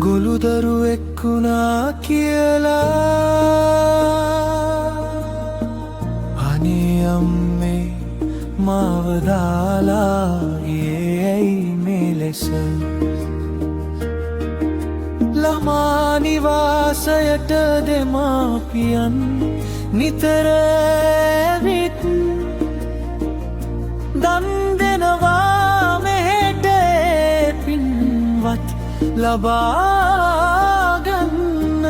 ගොළු දරුවෙක් වුණා කියලා අනේ අම්මේ මාව දාලා ගියේ ඇයි මේ ලෙස ළමා නිවාසයට දෙමාපියන් නිතර ඇවිත් දන් දෙනවා මෙහෙට පින්වත් ලබා ගන්න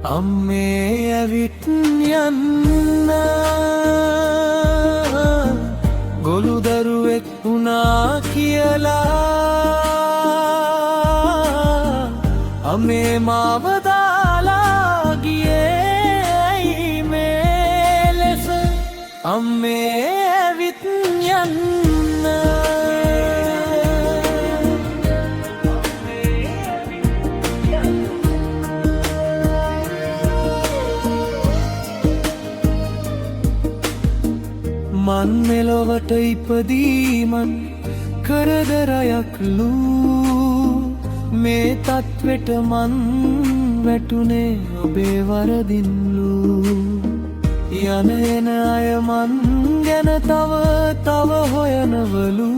අම්මේ ඇවිත් යන්න ගොළු දරුවෙක් වුණා කියලා අම්මේ මාව දාලා ගියේ ඇයි මේ ලෙස අම්මේ ඇවිත් යන්න මන් මෙලොවට ඉපදීමන් කරදරයක්ලු මේ තත්වෙට මන් වැටුනේ ඔබේ වරදින්ලු යන එන අය මන් ගැන තව හොයනවලු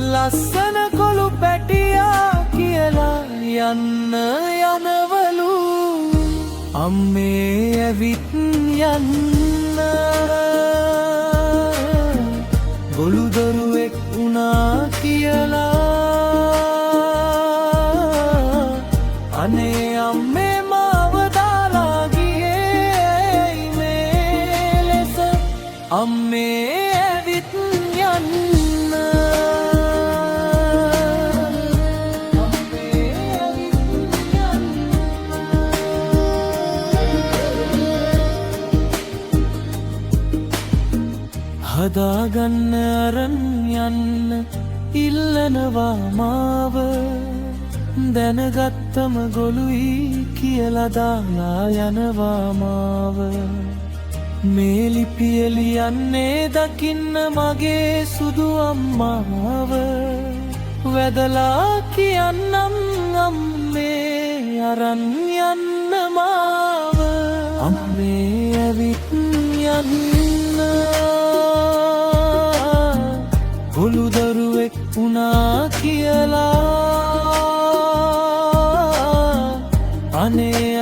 ලස්සන කොළු පැටියා කියලා යන්න යනවලු අම්මේ ඇවිත් යන්න ගොළු දරුවෙක් වුණා කියලා අනේ අම්මේ මාව දාලා ගියේ මේ ලෙස අම්මේ ඇවිත් යන්න හදාගන්න අරන් යන්න ඉල්ලනවා මාව දැනගත්තම ගොළුයි කියලා දාලා යනවා මාව මේ ලිපිය ලියන්නේ දකින්න මගේ සුදු අම්මාව වැදලා කියන්නම් අම්මේ අරන් යන්න මාව අම්මේ ඇවිත් යන්න ගොළු දරුවෙක් වුණා කියලා අනේ